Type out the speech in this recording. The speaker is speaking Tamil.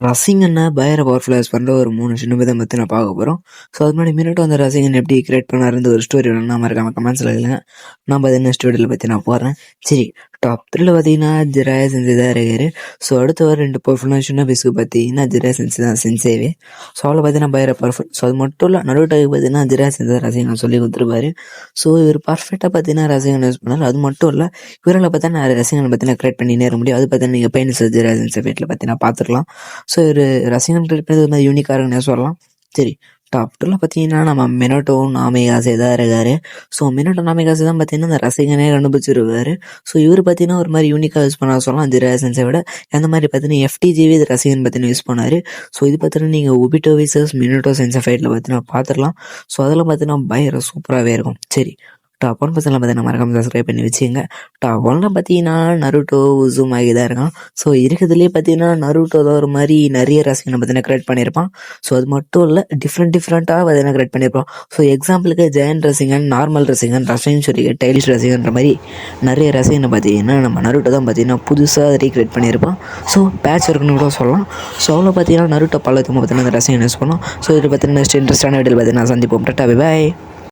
ரசிகன்னா பயங்கர பவர்ஃபுல்லா யூஸ் பண்ற ஒரு 3 சின்ன விதம் பத்தி நான் பார்க்க போறோம். ஸோ அது முன்னாடி மினிட் அந்த ரசிகன் எப்படி கிரியேட் பண்ணாருன்ற ஒரு ஸ்டோரி வேணும்னா மறக்காம கமெண்ட்ஸ்ல எழுதுங்க. நான் பார்த்தீங்கன்னா ஸ்டோரியில பத்தி நான் போடுறேன். சரி, டாப் 3ல பார்த்தீங்கன்னா ஜிராயா செஞ்சு தான் இருக்காரு. ஸோ அடுத்த ஒரு 2 பர்ஃபுல்லான சின்ன பீஸுக்கு பார்த்தீங்கன்னா ஜிராயா செஞ்சு தான் செஞ்சேவே. ஸோ அவளை பார்த்தீங்கன்னா பயங்கர பர்ஃபெக்ட். ஸோ அது மட்டும் இல்லை, நடுவுட்டாக்கு பார்த்தீங்கன்னா ஜிராயா செஞ்ச ரசிகன் சொல்லி கொடுத்துருப்பாரு. ஸோ இவர் பர்ஃபெக்டாக பார்த்தீங்கன்னா ரசிகன் யூஸ் பண்ணாரு. அது மட்டும் இல்லை, இவரால் பார்த்தீங்கன்னா ரசிகனை பார்த்தீங்கன்னா கிரியேட் பண்ணி நேர முடியும். அது பார்த்தீங்கன்னா நீங்கள் பெயின்ஸ் ஜிராயா செஞ்ச வீட்டில் பார்த்தீங்கன்னா பார்த்துக்கலாம். ஸோ ஒரு ரசிகன் கிரியேட் பண்ணது ஒரு மாதிரி யூனிக்காக இருக்குன்னு சொல்லலாம். சரி, டாப் 2ல பார்த்தீங்கன்னா நம்ம மினோட்டோ நாமிகாசே தான் இருக்காரு. ஸோ மினோட்டோ நாமிகாசே தான் பார்த்தீங்கன்னா இந்த ரசிகனே கண்டுபிடிச்சிருக்காரு. ஸோ இவர் பார்த்தீங்கன்னா ஒரு மாதிரி யூனிக்காக யூஸ் பண்ண சொல்லலாம் ஜிராயா சென்ஸை விட. அந்த மாதிரி பார்த்தீங்கன்னா எஃப்டிஜிவி இது ரசிகன் பார்த்தீங்கன்னா யூஸ் பண்ணார். ஸோ இது பார்த்தீங்கன்னா நீங்கள் ஒபிட்டோ விசஸ் மினோட்டோ சென்ஸை ஃபைட்டில் பார்த்தீங்கன்னா பார்த்துக்கலாம். ஸோ அதெல்லாம் பார்த்தீங்கன்னா பயங்கர சூப்பராகவே இருக்கும். சரி, டாப் 1 பசங்களை பார்த்தீங்கன்னா மறக்காம சப்ஸ்கிரைப் பண்ணி வச்சுங்க. டாப் 1ல பார்த்தீங்கன்னா நருட்டோ உசுமாகி தான் இருக்கான். ஸோ இருக்கிறதுலேயே பார்த்தீங்கன்னா நருட்டோ தான் ஒரு மாதிரி நிறைய ரசிகனை பார்த்தீங்கன்னா கிரியேட் பண்ணியிருப்பான். ஸோ அது மட்டும் இல்லை, டிஃப்ரெண்ட்டாக பார்த்தீங்கன்னா கிரியேட் பண்ணியிருப்பான். ஸோ எக்ஸாம்பிளுக்கு ஜெயண்ட் ரசிகன், நார்மல் ரசிகன், ரசைன்ஸ்வரி, டைலிஷ் ரசிகன்ற மாதிரி நிறைய ரசிகனை பார்த்தீங்கன்னா நம்ம நருட்டோ தான் பார்த்தீங்கன்னா புதுசாக ரீக்ரியேட் பண்ணியிருப்பான். ஸோ பேட்ச் ஒர்க்னு கூட சொல்லலாம். ஸோ அவ்வளோ பார்த்தீங்கன்னா நருட்டோ பல்லத்துக்கு பார்த்தீங்கன்னா அந்த ரசிகன் யூஸ் பண்ணலாம். ஸோ இதில் பார்த்தீங்கன்னா நெக்ஸ்ட் இன்ட்ரெஸ்டான வீடியோவில் பார்த்தீங்கன்னா சந்திப்போம். Tata, bye bye.